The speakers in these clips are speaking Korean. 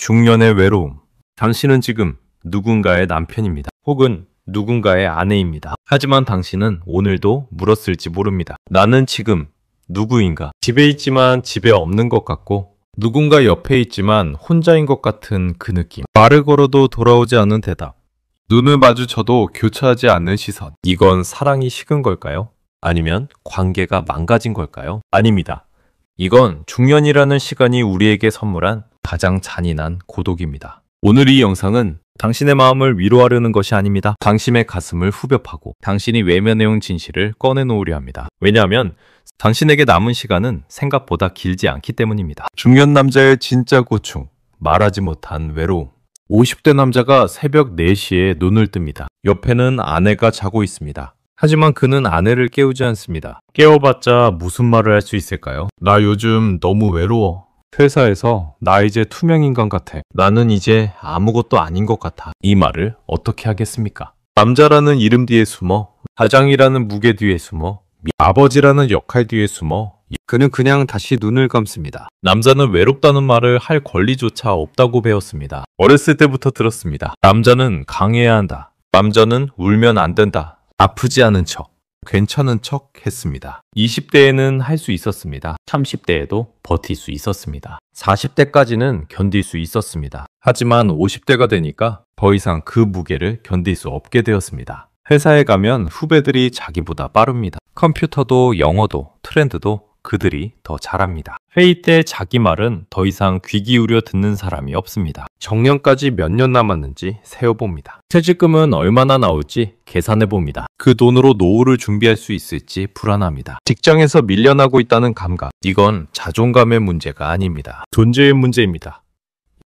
중년의 외로움. 당신은 지금 누군가의 남편입니다. 혹은 누군가의 아내입니다. 하지만 당신은 오늘도 물었을지 모릅니다. 나는 지금 누구인가? 집에 있지만 집에 없는 것 같고 누군가 옆에 있지만 혼자인 것 같은 그 느낌. 말을 걸어도 돌아오지 않는 대답. 눈을 마주쳐도 교차하지 않는 시선. 이건 사랑이 식은 걸까요? 아니면 관계가 망가진 걸까요? 아닙니다. 이건 중년이라는 시간이 우리에게 선물한 가장 잔인한 고독입니다. 오늘 이 영상은 당신의 마음을 위로하려는 것이 아닙니다. 당신의 가슴을 후벼 파고 당신이 외면해온 진실을 꺼내놓으려 합니다. 왜냐하면 당신에게 남은 시간은 생각보다 길지 않기 때문입니다. 중년 남자의 진짜 고충, 말하지 못한 외로움. 50대 남자가 새벽 4시에 눈을 뜹니다. 옆에는 아내가 자고 있습니다. 하지만 그는 아내를 깨우지 않습니다. 깨워봤자 무슨 말을 할 수 있을까요? 나 요즘 너무 외로워. 회사에서 나 이제 투명인간 같아. 나는 이제 아무것도 아닌 것 같아. 이 말을 어떻게 하겠습니까? 남자라는 이름 뒤에 숨어, 가장이라는 무게 뒤에 숨어, 아버지라는 역할 뒤에 숨어 그는 그냥 다시 눈을 감습니다. 남자는 외롭다는 말을 할 권리조차 없다고 배웠습니다. 어렸을 때부터 들었습니다. 남자는 강해야 한다. 남자는 울면 안 된다. 아프지 않은 척, 괜찮은 척 했습니다. 20대에는 할 수 있었습니다. 30대에도 버틸 수 있었습니다. 40대까지는 견딜 수 있었습니다. 하지만 50대가 되니까 더 이상 그 무게를 견딜 수 없게 되었습니다. 회사에 가면 후배들이 자기보다 빠릅니다. 컴퓨터도 영어도 트렌드도 그들이 더 잘합니다. 회의 때 자기 말은 더 이상 귀 기울여 듣는 사람이 없습니다. 정년까지 몇 년 남았는지 세어봅니다. 퇴직금은 얼마나 나올지 계산해봅니다. 그 돈으로 노후를 준비할 수 있을지 불안합니다. 직장에서 밀려나고 있다는 감각. 이건 자존감의 문제가 아닙니다. 존재의 문제입니다.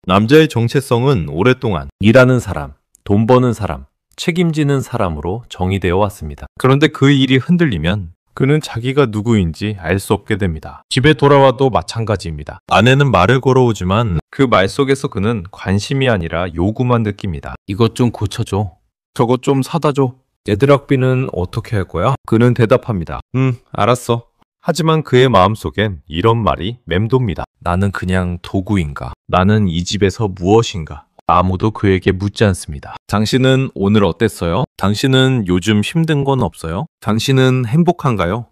남자의 정체성은 오랫동안 일하는 사람, 돈 버는 사람, 책임지는 사람으로 정의되어 왔습니다. 그런데 그 일이 흔들리면 그는 자기가 누구인지 알 수 없게 됩니다. 집에 돌아와도 마찬가지입니다. 아내는 말을 걸어오지만 그 말 속에서 그는 관심이 아니라 요구만 느낍니다. 이것 좀 고쳐줘. 저것 좀 사다 줘. 애들 학비는 어떻게 할 거야? 그는 대답합니다. 알았어. 하지만 그의 마음속엔 이런 말이 맴돕니다. 나는 그냥 도구인가? 나는 이 집에서 무엇인가? 아무도 그에게 묻지 않습니다. 당신은 오늘 어땠어요? 당신은 요즘 힘든 건 없어요? 당신은 행복한가요?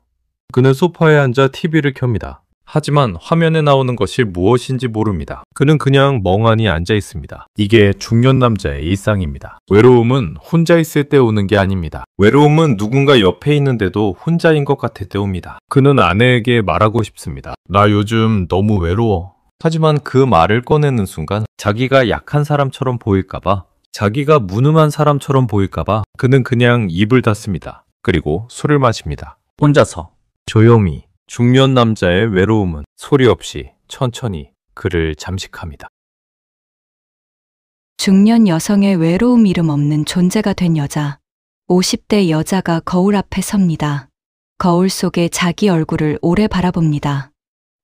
그는 소파에 앉아 TV를 켭니다. 하지만 화면에 나오는 것이 무엇인지 모릅니다. 그는 그냥 멍하니 앉아 있습니다. 이게 중년 남자의 일상입니다. 외로움은 혼자 있을 때 오는 게 아닙니다. 외로움은 누군가 옆에 있는데도 혼자인 것 같을 때 옵니다. 그는 아내에게 말하고 싶습니다. 나 요즘 너무 외로워. 하지만 그 말을 꺼내는 순간 자기가 약한 사람처럼 보일까봐, 자기가 무능한 사람처럼 보일까봐 그는 그냥 입을 닫습니다. 그리고 술을 마십니다. 혼자서 조용히. 중년 남자의 외로움은 소리 없이 천천히 그를 잠식합니다. 중년 여성의 외로움 이름 없는 존재가 된 여자. 50대 여자가 거울 앞에 섭니다. 거울 속에 자기 얼굴을 오래 바라봅니다.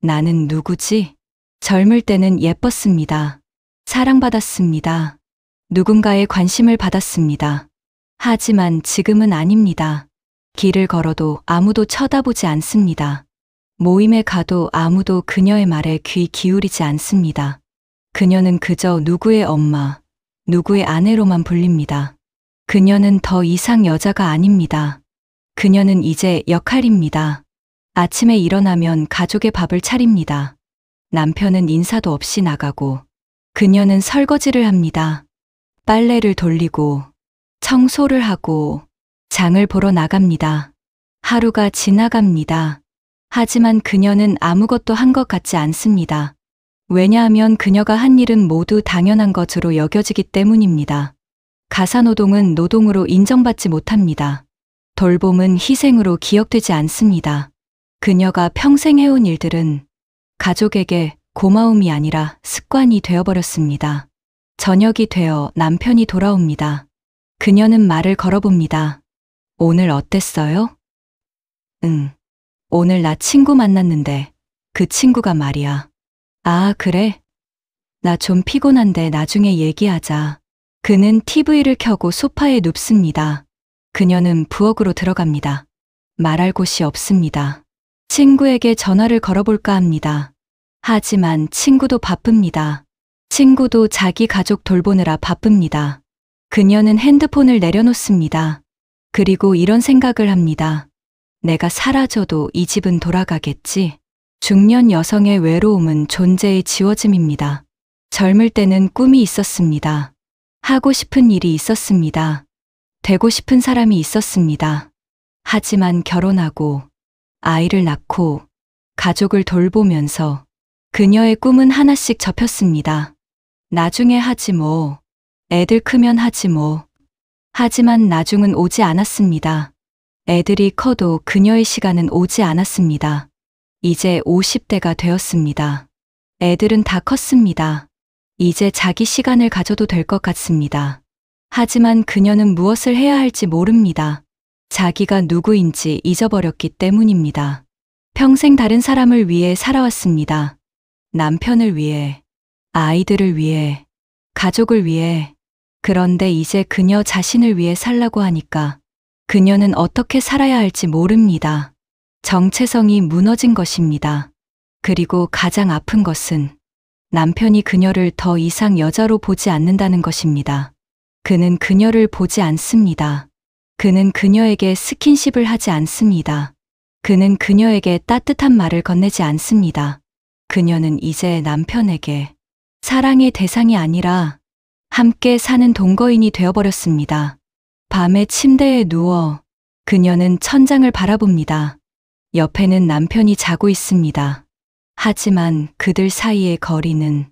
나는 누구지? 젊을 때는 예뻤습니다. 사랑받았습니다. 누군가의 관심을 받았습니다. 하지만 지금은 아닙니다. 길을 걸어도 아무도 쳐다보지 않습니다. 모임에 가도 아무도 그녀의 말에 귀 기울이지 않습니다. 그녀는 그저 누구의 엄마, 누구의 아내로만 불립니다. 그녀는 더 이상 여자가 아닙니다. 그녀는 이제 역할입니다. 아침에 일어나면 가족의 밥을 차립니다. 남편은 인사도 없이 나가고, 그녀는 설거지를 합니다. 빨래를 돌리고, 청소를 하고, 장을 보러 나갑니다. 하루가 지나갑니다. 하지만 그녀는 아무것도 한 것 같지 않습니다. 왜냐하면 그녀가 한 일은 모두 당연한 것으로 여겨지기 때문입니다. 가사노동은 노동으로 인정받지 못합니다. 돌봄은 희생으로 기억되지 않습니다. 그녀가 평생 해온 일들은 가족에게 고마움이 아니라 습관이 되어버렸습니다. 저녁이 되어 남편이 돌아옵니다. 그녀는 말을 걸어봅니다. 오늘 어땠어요? 오늘 나 친구 만났는데 그 친구가 말이야. 아, 그래? 나 좀 피곤한데 나중에 얘기하자. 그는 TV를 켜고 소파에 눕습니다. 그녀는 부엌으로 들어갑니다. 말할 곳이 없습니다. 친구에게 전화를 걸어볼까 합니다. 하지만 친구도 바쁩니다. 친구도 자기 가족 돌보느라 바쁩니다. 그녀는 핸드폰을 내려놓습니다. 그리고 이런 생각을 합니다. 내가 사라져도 이 집은 돌아가겠지. 중년 여성의 외로움은 존재의 지워짐입니다. 젊을 때는 꿈이 있었습니다. 하고 싶은 일이 있었습니다. 되고 싶은 사람이 있었습니다. 하지만 결혼하고 아이를 낳고 가족을 돌보면서 그녀의 꿈은 하나씩 접혔습니다. 나중에 하지 뭐. 애들 크면 하지 뭐. 하지만 나중은 오지 않았습니다. 애들이 커도 그녀의 시간은 오지 않았습니다. 이제 50대가 되었습니다. 애들은 다 컸습니다. 이제 자기 시간을 가져도 될 것 같습니다. 하지만 그녀는 무엇을 해야 할지 모릅니다. 자기가 누구인지 잊어버렸기 때문입니다. 평생 다른 사람을 위해 살아왔습니다. 남편을 위해, 아이들을 위해, 가족을 위해. 그런데 이제 그녀 자신을 위해 살라고 하니까 그녀는 어떻게 살아야 할지 모릅니다. 정체성이 무너진 것입니다. 그리고 가장 아픈 것은 남편이 그녀를 더 이상 여자로 보지 않는다는 것입니다. 그는 그녀를 보지 않습니다. 그는 그녀에게 스킨십을 하지 않습니다. 그는 그녀에게 따뜻한 말을 건네지 않습니다. 그녀는 이제 남편에게 사랑의 대상이 아니라 함께 사는 동거인이 되어버렸습니다. 밤에 침대에 누워 그녀는 천장을 바라봅니다. 옆에는 남편이 자고 있습니다. 하지만 그들 사이의 거리는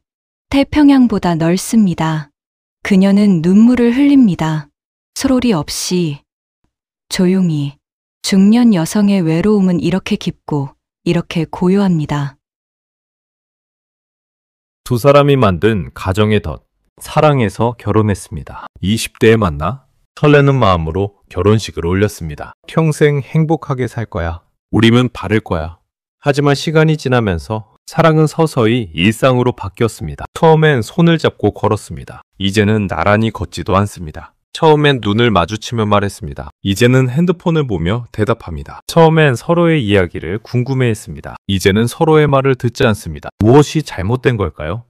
태평양보다 넓습니다. 그녀는 눈물을 흘립니다. 소리 없이, 조용히. 중년 여성의 외로움은 이렇게 깊고 이렇게 고요합니다. 두 사람이 만든 가정의 덫. 사랑해서 결혼했습니다. 20대에 만나 설레는 마음으로 결혼식을 올렸습니다. 평생 행복하게 살 거야. 우리는 바를 거야. 하지만 시간이 지나면서 사랑은 서서히 일상으로 바뀌었습니다. 처음엔 손을 잡고 걸었습니다. 이제는 나란히 걷지도 않습니다. 처음엔 눈을 마주치며 말했습니다. 이제는 핸드폰을 보며 대답합니다. 처음엔 서로의 이야기를 궁금해했습니다. 이제는 서로의 말을 듣지 않습니다. 무엇이 잘못된 걸까요?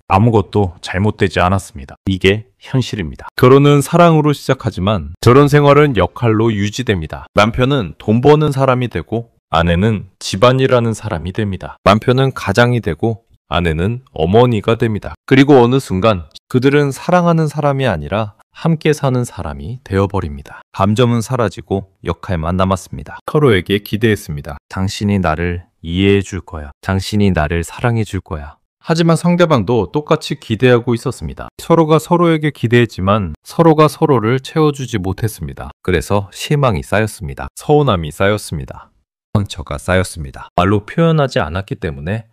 아무것도 잘못되지 않았습니다. 이게 현실입니다. 결혼은 사랑으로 시작하지만 결혼 생활은 역할로 유지됩니다. 남편은 돈 버는 사람이 되고 아내는 집안일하는 사람이 됩니다. 남편은 가장이 되고 아내는 어머니가 됩니다. 그리고 어느 순간 그들은 사랑하는 사람이 아니라 함께 사는 사람이 되어버립니다. 감정은 사라지고 역할만 남았습니다. 서로에게 기대했습니다. 당신이 나를 이해해 줄 거야. 당신이 나를 사랑해 줄 거야. 하지만 상대방도 똑같이 기대하고 있었습니다. 서로가 서로에게 기대했지만 서로가 서로를 채워주지 못했습니다. 그래서 실망이 쌓였습니다. 서운함이 쌓였습니다. 상처가 쌓였습니다. 말로 표현하지 않았기 때문에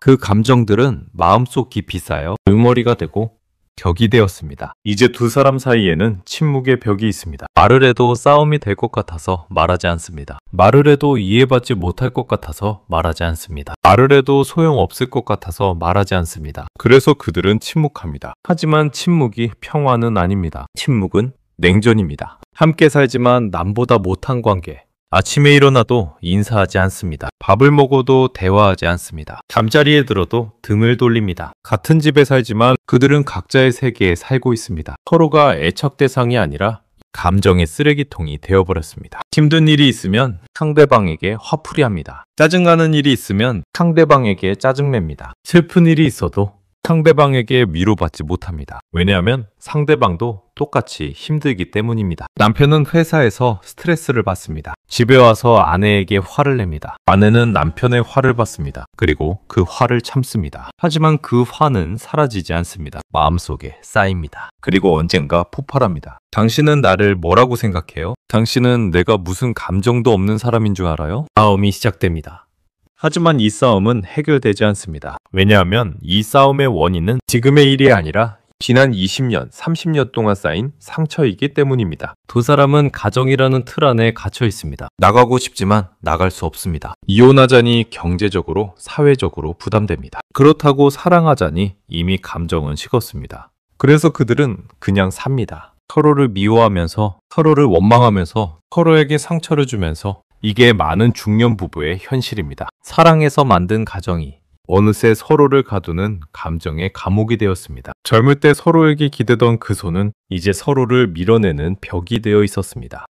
그 감정들은 마음속 깊이 쌓여 응어리가 되고 벽이 되었습니다. 이제 두 사람 사이에는 침묵의 벽이 있습니다. 말을 해도 싸움이 될 것 같아서 말하지 않습니다. 말을 해도 이해받지 못할 것 같아서 말하지 않습니다. 말을 해도 소용없을 것 같아서 말하지 않습니다. 그래서 그들은 침묵합니다. 하지만 침묵이 평화는 아닙니다. 침묵은 냉전입니다. 함께 살지만 남보다 못한 관계. 아침에 일어나도 인사하지 않습니다. 밥을 먹어도 대화하지 않습니다. 잠자리에 들어도 등을 돌립니다. 같은 집에 살지만 그들은 각자의 세계에 살고 있습니다. 서로가 애착 대상이 아니라 감정의 쓰레기통이 되어버렸습니다. 힘든 일이 있으면 상대방에게 화풀이합니다. 짜증나는 일이 있으면 상대방에게 짜증냅니다. 슬픈 일이 있어도 상대방에게 위로받지 못합니다. 왜냐하면 상대방도 똑같이 힘들기 때문입니다. 남편은 회사에서 스트레스를 받습니다. 집에 와서 아내에게 화를 냅니다. 아내는 남편의 화를 받습니다. 그리고 그 화를 참습니다. 하지만 그 화는 사라지지 않습니다. 마음속에 쌓입니다. 그리고 언젠가 폭발합니다. 당신은 나를 뭐라고 생각해요? 당신은 내가 무슨 감정도 없는 사람인 줄 알아요? 싸움이 시작됩니다. 하지만 이 싸움은 해결되지 않습니다. 왜냐하면 이 싸움의 원인은 지금의 일이 아니라 지난 20년, 30년 동안 쌓인 상처이기 때문입니다. 두 사람은 가정이라는 틀 안에 갇혀 있습니다. 나가고 싶지만 나갈 수 없습니다. 이혼하자니 경제적으로, 사회적으로 부담됩니다. 그렇다고 사랑하자니 이미 감정은 식었습니다. 그래서 그들은 그냥 삽니다. 서로를 미워하면서, 서로를 원망하면서, 서로에게 상처를 주면서 이게 많은 중년 부부의 현실입니다. 사랑해서 만든 가정이 어느새 서로를 가두는 감정의 감옥이 되었습니다. 젊을 때 서로에게 기대던 그 손은 이제 서로를 밀어내는 벽이 되어 있었습니다.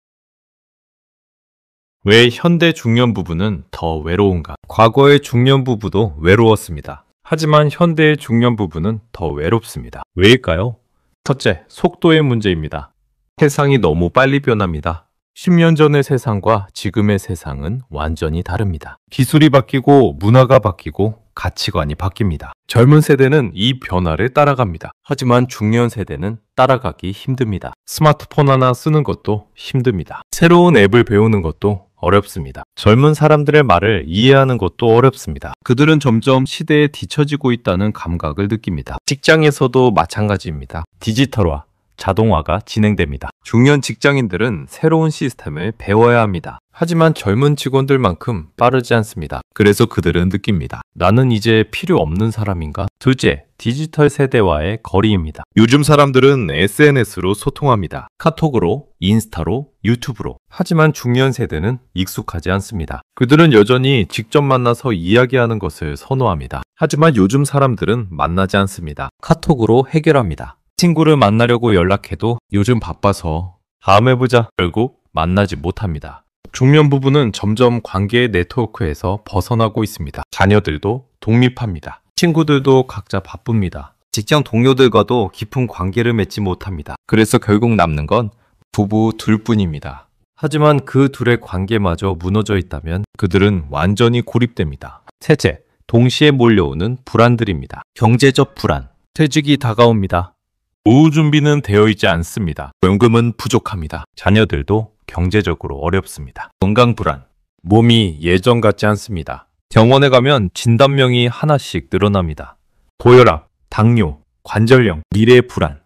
왜 현대 중년 부부는 더 외로운가? 과거의 중년 부부도 외로웠습니다. 하지만 현대의 중년 부부는 더 외롭습니다. 왜일까요? 첫째, 속도의 문제입니다. 세상이 너무 빨리 변합니다. 10년 전의 세상과 지금의 세상은 완전히 다릅니다. 기술이 바뀌고 문화가 바뀌고 가치관이 바뀝니다. 젊은 세대는 이 변화를 따라갑니다. 하지만 중년 세대는 따라가기 힘듭니다. 스마트폰 하나 쓰는 것도 힘듭니다. 새로운 앱을 배우는 것도 어렵습니다. 젊은 사람들의 말을 이해하는 것도 어렵습니다. 그들은 점점 시대에 뒤처지고 있다는 감각을 느낍니다. 직장에서도 마찬가지입니다. 디지털화, 자동화가 진행됩니다. 중년 직장인들은 새로운 시스템을 배워야 합니다. 하지만 젊은 직원들만큼 빠르지 않습니다. 그래서 그들은 느낍니다. 나는 이제 필요 없는 사람인가? 둘째, 디지털 세대와의 거리입니다. 요즘 사람들은 SNS로 소통합니다. 카톡으로, 인스타로, 유튜브로. 하지만 중년 세대는 익숙하지 않습니다. 그들은 여전히 직접 만나서 이야기하는 것을 선호합니다. 하지만 요즘 사람들은 만나지 않습니다. 카톡으로 해결합니다. 친구를 만나려고 연락해도 요즘 바빠서 다음에 보자. 결국 만나지 못합니다. 중년 부부는 점점 관계의 네트워크에서 벗어나고 있습니다. 자녀들도 독립합니다. 친구들도 각자 바쁩니다. 직장 동료들과도 깊은 관계를 맺지 못합니다. 그래서 결국 남는 건 부부 둘뿐입니다. 하지만 그 둘의 관계마저 무너져 있다면 그들은 완전히 고립됩니다. 셋째, 동시에 몰려오는 불안들입니다. 경제적 불안. 퇴직이 다가옵니다. 노후 준비는 되어 있지 않습니다. 연금은 부족합니다. 자녀들도 경제적으로 어렵습니다. 건강 불안. 몸이 예전 같지 않습니다. 병원에 가면 진단명이 하나씩 늘어납니다. 고혈압, 당뇨, 관절염, 미래 불안.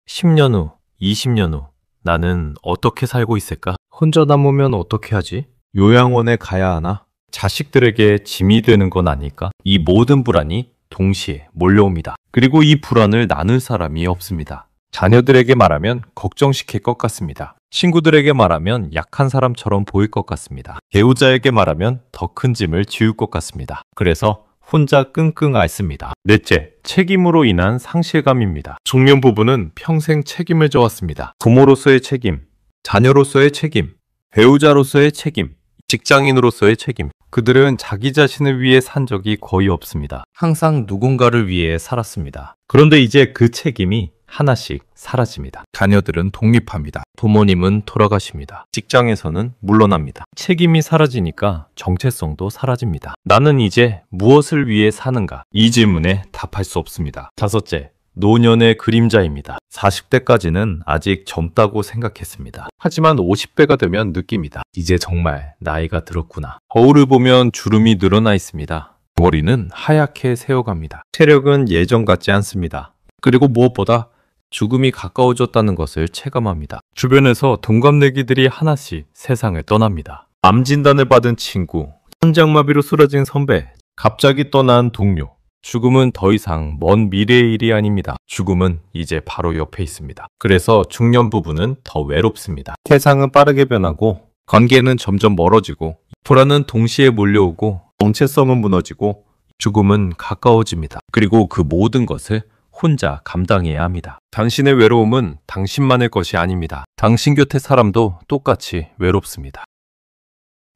10년 후, 20년 후 나는 어떻게 살고 있을까? 혼자 남으면 어떻게 하지? 요양원에 가야 하나? 자식들에게 짐이 되는 건 아닐까? 이 모든 불안이 동시에 몰려옵니다. 그리고 이 불안을 나눌 사람이 없습니다. 자녀들에게 말하면 걱정시킬 것 같습니다. 친구들에게 말하면 약한 사람처럼 보일 것 같습니다. 배우자에게 말하면 더 큰 짐을 지울 것 같습니다. 그래서 혼자 끙끙 앓습니다. 넷째, 책임으로 인한 상실감입니다. 중년 부부는 평생 책임을 져왔습니다. 부모로서의 책임, 자녀로서의 책임, 배우자로서의 책임, 직장인으로서의 책임. 그들은 자기 자신을 위해 산 적이 거의 없습니다. 항상 누군가를 위해 살았습니다. 그런데 이제 그 책임이 하나씩 사라집니다. 자녀들은 독립합니다. 부모님은 돌아가십니다. 직장에서는 물러납니다. 책임이 사라지니까 정체성도 사라집니다. 나는 이제 무엇을 위해 사는가? 이 질문에 답할 수 없습니다. 다섯째, 노년의 그림자입니다. 40대까지는 아직 젊다고 생각했습니다. 하지만 50대가 되면 느낍니다. 이제 정말 나이가 들었구나. 거울을 보면 주름이 늘어나 있습니다. 머리는 하얗게 새어갑니다. 체력은 예전 같지 않습니다. 그리고 무엇보다 죽음이 가까워졌다는 것을 체감합니다. 주변에서 동갑내기들이 하나씩 세상을 떠납니다. 암 진단을 받은 친구, 천장마비로 쓰러진 선배, 갑자기 떠난 동료. 죽음은 더 이상 먼 미래의 일이 아닙니다. 죽음은 이제 바로 옆에 있습니다. 그래서 중년 부부는 더 외롭습니다. 세상은 빠르게 변하고 관계는 점점 멀어지고 불안은 동시에 몰려오고 정체성은 무너지고 죽음은 가까워집니다. 그리고 그 모든 것을 혼자 감당해야 합니다. 당신의 외로움은 당신만의 것이 아닙니다. 당신 곁의 사람도 똑같이 외롭습니다.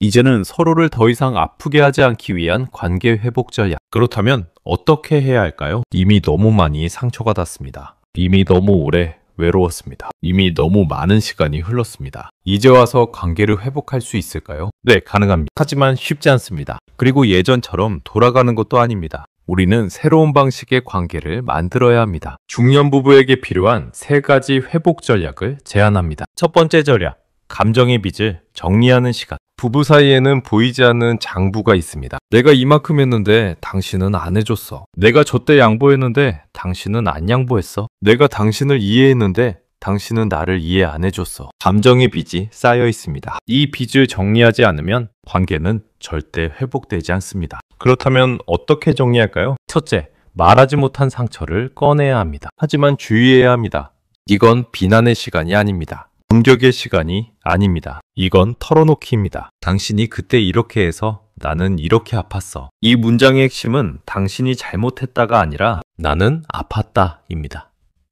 이제는 서로를 더 이상 아프게 하지 않기 위한 관계 회복 전략. 그렇다면 어떻게 해야 할까요? 이미 너무 많이 상처가 닿습니다. 이미 너무 오래 외로웠습니다. 이미 너무 많은 시간이 흘렀습니다. 이제 와서 관계를 회복할 수 있을까요? 네, 가능합니다. 하지만 쉽지 않습니다. 그리고 예전처럼 돌아가는 것도 아닙니다. 우리는 새로운 방식의 관계를 만들어야 합니다. 중년 부부에게 필요한 3가지 회복 전략을 제안합니다. 첫 번째 전략, 감정의 빚을 정리하는 시간. 부부 사이에는 보이지 않는 장부가 있습니다. 내가 이만큼 했는데 당신은 안 해줬어. 내가 저때 양보했는데 당신은 안 양보했어. 내가 당신을 이해했는데 당신은 나를 이해 안 해줬어. 감정의 빚이 쌓여 있습니다. 이 빚을 정리하지 않으면 관계는 절대 회복되지 않습니다. 그렇다면 어떻게 정리할까요? 첫째, 말하지 못한 상처를 꺼내야 합니다. 하지만 주의해야 합니다. 이건 비난의 시간이 아닙니다. 공격의 시간이 아닙니다. 이건 털어놓기입니다. 당신이 그때 이렇게 해서 나는 이렇게 아팠어. 이 문장의 핵심은 당신이 잘못했다가 아니라 나는 아팠다입니다.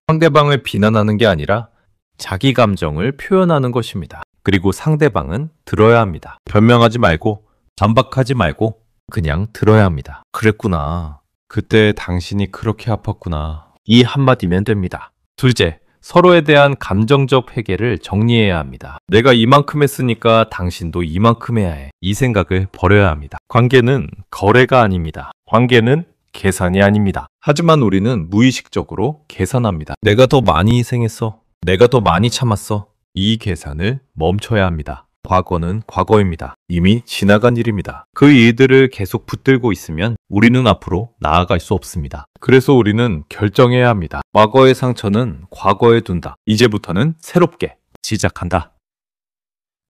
상대방을 비난하는 게 아니라 자기 감정을 표현하는 것입니다. 그리고 상대방은 들어야 합니다. 변명하지 말고 반박하지 말고 그냥 들어야 합니다. 그랬구나. 그때 당신이 그렇게 아팠구나. 이 한마디면 됩니다. 둘째, 서로에 대한 감정적 회개를 정리해야 합니다. 내가 이만큼 했으니까 당신도 이만큼 해야 해. 이 생각을 버려야 합니다. 관계는 거래가 아닙니다. 관계는 계산이 아닙니다. 하지만 우리는 무의식적으로 계산합니다. 내가 더 많이 희생했어. 내가 더 많이 참았어. 이 계산을 멈춰야 합니다. 과거는 과거입니다. 이미 지나간 일입니다. 그 일들을 계속 붙들고 있으면 우리는 앞으로 나아갈 수 없습니다. 그래서 우리는 결정해야 합니다. 과거의 상처는 과거에 둔다. 이제부터는 새롭게 시작한다.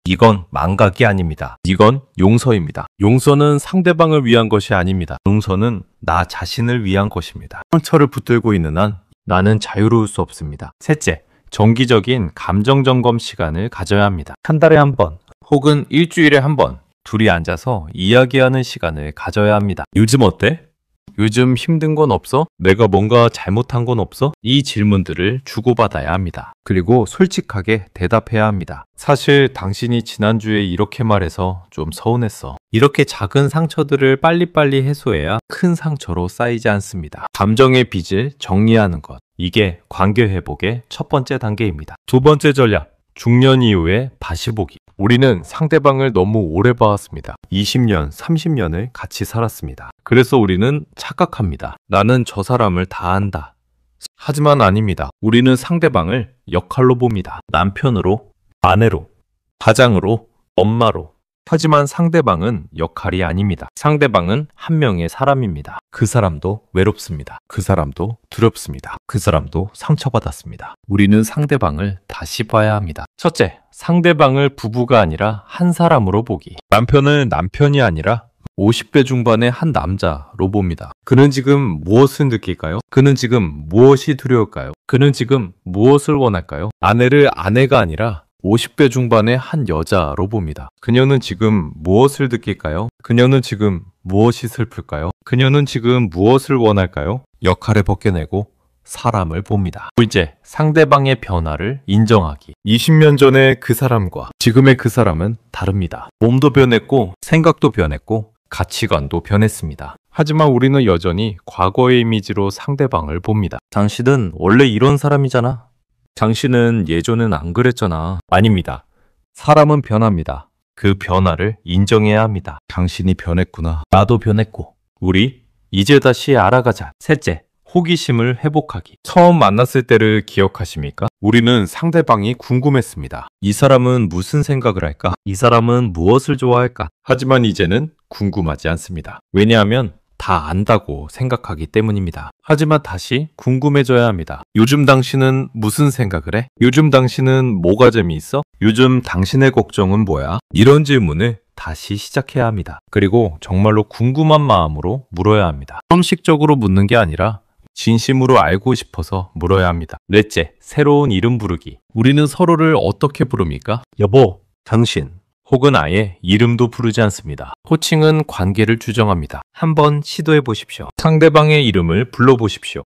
이건 망각이 아닙니다. 이건 용서입니다. 용서는 상대방을 위한 것이 아닙니다. 용서는 나 자신을 위한 것입니다. 상처를 붙들고 있는 한 나는 자유로울 수 없습니다. 셋째, 정기적인 감정 점검 시간을 가져야 합니다. 한 달에 한 번, 혹은 일주일에 한 번, 둘이 앉아서 이야기하는 시간을 가져야 합니다. 요즘 어때? 요즘 힘든 건 없어? 내가 뭔가 잘못한 건 없어? 이 질문들을 주고받아야 합니다. 그리고 솔직하게 대답해야 합니다. 사실 당신이 지난주에 이렇게 말해서 좀 서운했어. 이렇게 작은 상처들을 빨리빨리 해소해야 큰 상처로 쌓이지 않습니다. 감정의 빚을 정리하는 것. 이게 관계 회복의 첫 번째 단계입니다. 두 번째 전략, 중년 이후에 다시 보기. 우리는 상대방을 너무 오래 봐왔습니다. 20년, 30년을 같이 살았습니다. 그래서 우리는 착각합니다. 나는 저 사람을 다 안다. 하지만 아닙니다. 우리는 상대방을 역할로 봅니다. 남편으로, 아내로, 가장으로, 엄마로. 하지만 상대방은 역할이 아닙니다. 상대방은 한 명의 사람입니다. 그 사람도 외롭습니다. 그 사람도 두렵습니다. 그 사람도 상처받았습니다. 우리는 상대방을 다시 봐야 합니다. 첫째, 상대방을 부부가 아니라 한 사람으로 보기. 남편을 남편이 아니라 50대 중반의 한 남자로 봅니다. 그는 지금 무엇을 느낄까요? 그는 지금 무엇이 두려울까요? 그는 지금 무엇을 원할까요? 아내를 아내가 아니라 50대 중반의 한 여자로 봅니다. 그녀는 지금 무엇을 느낄까요? 그녀는 지금 무엇이 슬플까요? 그녀는 지금 무엇을 원할까요? 역할을 벗겨내고 사람을 봅니다. 둘째, 상대방의 변화를 인정하기. 20년 전의 그 사람과 지금의 그 사람은 다릅니다. 몸도 변했고 생각도 변했고 가치관도 변했습니다. 하지만 우리는 여전히 과거의 이미지로 상대방을 봅니다. 당신은 원래 이런 사람이잖아. 당신은 예전엔 안 그랬잖아. 아닙니다. 사람은 변합니다. 그 변화를 인정해야 합니다. 당신이 변했구나. 나도 변했고. 우리 이제 다시 알아가자. 셋째, 호기심을 회복하기. 처음 만났을 때를 기억하십니까? 우리는 상대방이 궁금했습니다. 이 사람은 무슨 생각을 할까? 이 사람은 무엇을 좋아할까? 하지만 이제는 궁금하지 않습니다. 왜냐하면 다 안다고 생각하기 때문입니다. 하지만 다시 궁금해져야 합니다. 요즘 당신은 무슨 생각을 해? 요즘 당신은 뭐가 재미있어? 요즘 당신의 걱정은 뭐야? 이런 질문을 다시 시작해야 합니다. 그리고 정말로 궁금한 마음으로 물어야 합니다. 형식적으로 묻는 게 아니라 진심으로 알고 싶어서 물어야 합니다. 넷째, 새로운 이름 부르기. 우리는 서로를 어떻게 부릅니까? 여보, 당신. 혹은 아예 이름도 부르지 않습니다. 호칭은 관계를 규정합니다. 한번 시도해 보십시오. 상대방의 이름을 불러보십시오.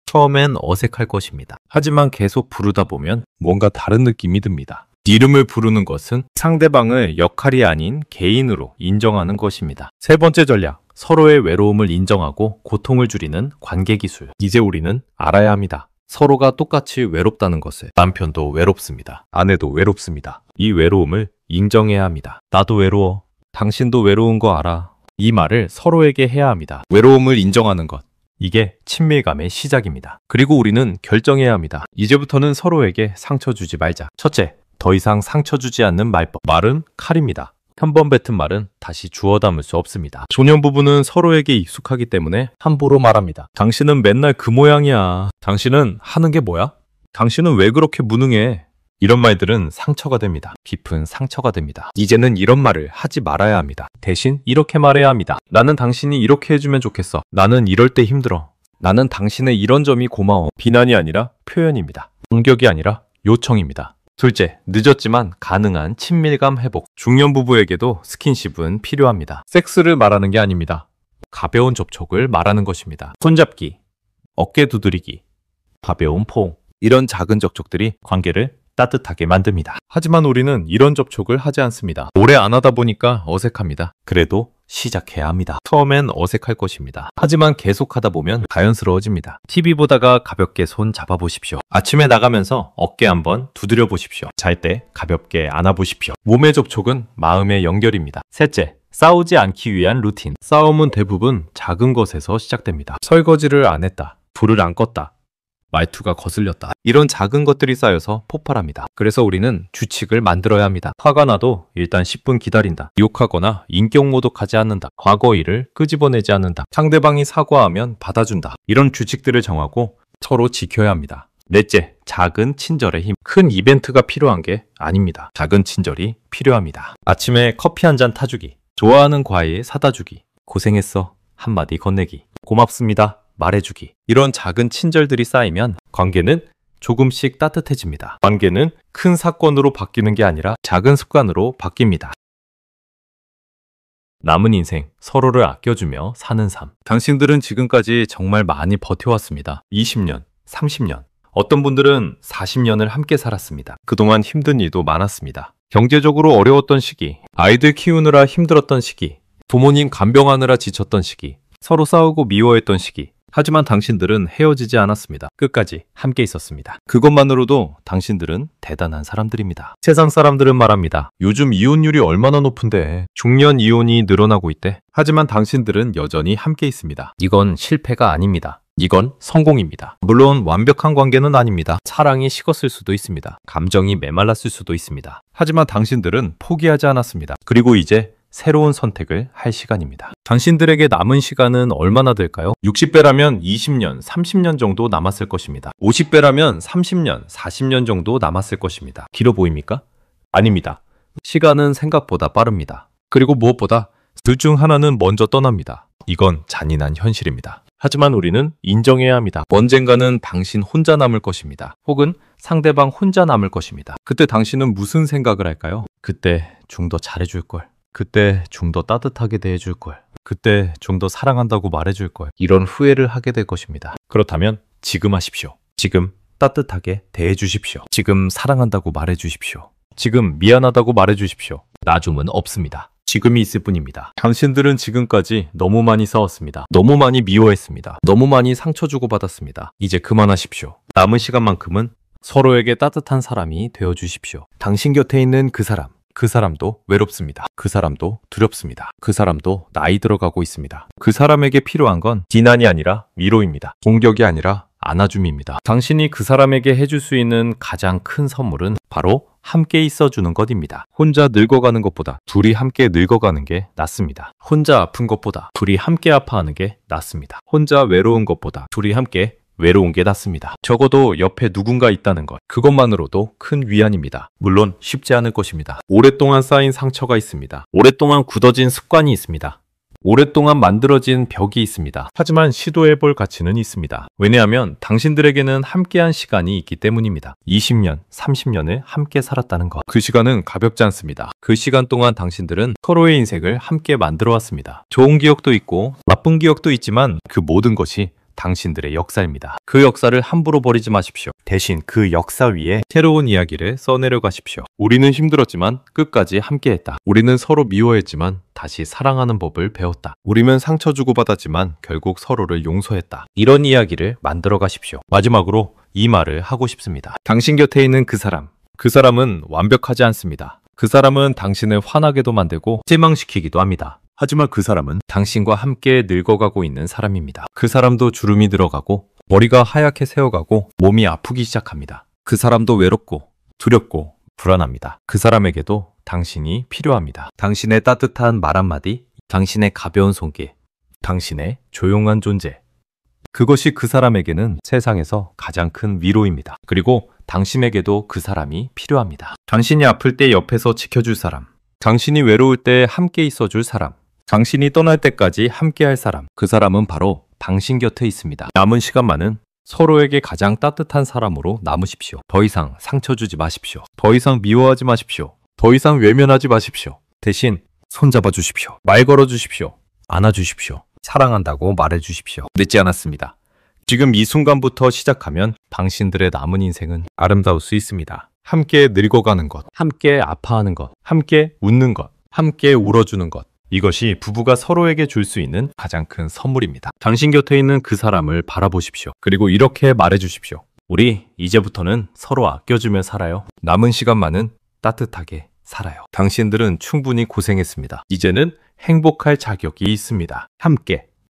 처음엔 어색할 것입니다. 하지만 계속 부르다 보면 뭔가 다른 느낌이 듭니다. 이름을 부르는 것은 상대방을 역할이 아닌 개인으로 인정하는 것입니다. 세 번째 전략, 서로의 외로움을 인정하고 고통을 줄이는 관계 기술. 이제 우리는 알아야 합니다. 서로가 똑같이 외롭다는 것을. 남편도 외롭습니다. 아내도 외롭습니다. 이 외로움을 인정해야 합니다. 나도 외로워. 당신도 외로운 거 알아. 이 말을 서로에게 해야 합니다. 외로움을 인정하는 것. 이게 친밀감의 시작입니다. 그리고 우리는 결정해야 합니다. 이제부터는 서로에게 상처 주지 말자. 첫째, 더 이상 상처 주지 않는 말법. 말은 칼입니다. 한 번 뱉은 말은 다시 주워 담을 수 없습니다. 조년부부는 서로에게 익숙하기 때문에 함부로 말합니다. 당신은 맨날 그 모양이야. 당신은 하는 게 뭐야? 당신은 왜 그렇게 무능해? 이런 말들은 상처가 됩니다. 깊은 상처가 됩니다. 이제는 이런 말을 하지 말아야 합니다. 대신 이렇게 말해야 합니다. 나는 당신이 이렇게 해주면 좋겠어. 나는 이럴 때 힘들어. 나는 당신의 이런 점이 고마워. 비난이 아니라 표현입니다. 공격이 아니라 요청입니다. 둘째, 늦었지만 가능한 친밀감 회복. 중년 부부에게도 스킨십은 필요합니다. 섹스를 말하는 게 아닙니다. 가벼운 접촉을 말하는 것입니다. 손잡기, 어깨 두드리기, 가벼운 포옹. 이런 작은 접촉들이 관계를 따뜻하게 만듭니다. 하지만 우리는 이런 접촉을 하지 않습니다. 오래 안 하다 보니까 어색합니다. 그래도 시작해야 합니다. 처음엔 어색할 것입니다. 하지만 계속 하다 보면 자연스러워집니다. TV 보다가 가볍게 손 잡아보십시오. 아침에 나가면서 어깨 한번 두드려 보십시오. 잘 때 가볍게 안아보십시오. 몸의 접촉은 마음의 연결입니다. 셋째, 싸우지 않기 위한 루틴. 싸움은 대부분 작은 것에서 시작됩니다. 설거지를 안 했다. 불을 안 껐다. 말투가 거슬렸다. 이런 작은 것들이 쌓여서 폭발합니다. 그래서 우리는 규칙을 만들어야 합니다. 화가 나도 일단 10분 기다린다. 욕하거나 인격 모독하지 않는다. 과거 일을 끄집어내지 않는다. 상대방이 사과하면 받아준다. 이런 규칙들을 정하고 서로 지켜야 합니다. 넷째, 작은 친절의 힘. 큰 이벤트가 필요한 게 아닙니다. 작은 친절이 필요합니다. 아침에 커피 한 잔 타주기. 좋아하는 과일 사다 주기. 고생했어. 한마디 건네기. 고맙습니다. 말해주기. 이런 작은 친절들이 쌓이면 관계는 조금씩 따뜻해집니다. 관계는 큰 사건으로 바뀌는 게 아니라 작은 습관으로 바뀝니다. 남은 인생 서로를 아껴주며 사는 삶. 당신들은 지금까지 정말 많이 버텨왔습니다. 20년, 30년. 어떤 분들은 40년을 함께 살았습니다. 그동안 힘든 일도 많았습니다. 경제적으로 어려웠던 시기, 아이들 키우느라 힘들었던 시기, 부모님 간병하느라 지쳤던 시기, 서로 싸우고 미워했던 시기. 하지만 당신들은 헤어지지 않았습니다. 끝까지 함께 있었습니다. 그것만으로도 당신들은 대단한 사람들입니다. 세상 사람들은 말합니다. 요즘 이혼율이 얼마나 높은데 중년 이혼이 늘어나고 있대. 하지만 당신들은 여전히 함께 있습니다. 이건 실패가 아닙니다. 이건 성공입니다. 물론 완벽한 관계는 아닙니다. 사랑이 식었을 수도 있습니다. 감정이 메말랐을 수도 있습니다. 하지만 당신들은 포기하지 않았습니다. 그리고 이제 새로운 선택을 할 시간입니다. 당신들에게 남은 시간은 얼마나 될까요? 60배라면 20년, 30년 정도 남았을 것입니다. 50배라면 30년, 40년 정도 남았을 것입니다. 길어 보입니까? 아닙니다. 시간은 생각보다 빠릅니다. 그리고 무엇보다 둘 중 하나는 먼저 떠납니다. 이건 잔인한 현실입니다. 하지만 우리는 인정해야 합니다. 언젠가는 당신 혼자 남을 것입니다. 혹은 상대방 혼자 남을 것입니다. 그때 당신은 무슨 생각을 할까요? 그때 좀 더 잘해줄 걸. 그때 좀 더 따뜻하게 대해줄 걸. 그때 좀 더 사랑한다고 말해줄 걸. 이런 후회를 하게 될 것입니다. 그렇다면 지금 하십시오. 지금 따뜻하게 대해주십시오. 지금 사랑한다고 말해주십시오. 지금 미안하다고 말해주십시오. 나중은 없습니다. 지금이 있을 뿐입니다. 당신들은 지금까지 너무 많이 싸웠습니다. 너무 많이 미워했습니다. 너무 많이 상처 주고받았습니다. 이제 그만하십시오. 남은 시간만큼은 서로에게 따뜻한 사람이 되어주십시오. 당신 곁에 있는 그 사람. 그 사람도 외롭습니다. 그 사람도 두렵습니다. 그 사람도 나이 들어가고 있습니다. 그 사람에게 필요한 건 비난이 아니라 위로입니다. 공격이 아니라 안아줌입니다. 당신이 그 사람에게 해줄 수 있는 가장 큰 선물은 바로 함께 있어주는 것입니다. 혼자 늙어가는 것보다 둘이 함께 늙어가는 게 낫습니다. 혼자 아픈 것보다 둘이 함께 아파하는 게 낫습니다. 혼자 외로운 것보다 둘이 함께 외로운 게 낫습니다. 적어도 옆에 누군가 있다는 것, 그것만으로도 큰 위안입니다. 물론 쉽지 않을 것입니다. 오랫동안 쌓인 상처가 있습니다. 오랫동안 굳어진 습관이 있습니다. 오랫동안 만들어진 벽이 있습니다. 하지만 시도해볼 가치는 있습니다. 왜냐하면 당신들에게는 함께한 시간이 있기 때문입니다. 20년, 30년을 함께 살았다는 것. 그 시간은 가볍지 않습니다. 그 시간 동안 당신들은 서로의 인생을 함께 만들어 왔습니다. 좋은 기억도 있고 나쁜 기억도 있지만 그 모든 것이 당신들의 역사입니다. 그 역사를 함부로 버리지 마십시오. 대신 그 역사 위에 새로운 이야기를 써내려 가십시오. 우리는 힘들었지만 끝까지 함께했다. 우리는 서로 미워했지만 다시 사랑하는 법을 배웠다. 우리는 상처 주고받았지만 결국 서로를 용서했다. 이런 이야기를 만들어 가십시오. 마지막으로 이 말을 하고 싶습니다. 당신 곁에 있는 그 사람. 그 사람은 완벽하지 않습니다. 그 사람은 당신을 화나게도 만들고 실망시키기도 합니다. 하지만 그 사람은 당신과 함께 늙어가고 있는 사람입니다. 그 사람도 주름이 들어가고 머리가 하얗게 새어가고 몸이 아프기 시작합니다. 그 사람도 외롭고 두렵고 불안합니다. 그 사람에게도 당신이 필요합니다. 당신의 따뜻한 말 한마디, 당신의 가벼운 손길, 당신의 조용한 존재. 그것이 그 사람에게는 세상에서 가장 큰 위로입니다. 그리고 당신에게도 그 사람이 필요합니다. 당신이 아플 때 옆에서 지켜줄 사람, 당신이 외로울 때 함께 있어줄 사람, 당신이 떠날 때까지 함께할 사람, 그 사람은 바로 당신 곁에 있습니다. 남은 시간만은 서로에게 가장 따뜻한 사람으로 남으십시오. 더 이상 상처 주지 마십시오. 더 이상 미워하지 마십시오. 더 이상 외면하지 마십시오. 대신 손잡아 주십시오. 말 걸어 주십시오. 안아 주십시오. 사랑한다고 말해 주십시오. 늦지 않았습니다. 지금 이 순간부터 시작하면 당신들의 남은 인생은 아름다울 수 있습니다. 함께 늙어가는 것, 함께 아파하는 것, 함께 웃는 것, 함께 울어주는 것. 이것이 부부가 서로에게 줄 수 있는 가장 큰 선물입니다. 당신 곁에 있는 그 사람을 바라보십시오. 그리고 이렇게 말해 주십시오. 우리 이제부터는 서로 아껴주며 살아요. 남은 시간만은 따뜻하게 살아요. 당신들은 충분히 고생했습니다. 이제는 행복할 자격이 있습니다. 함께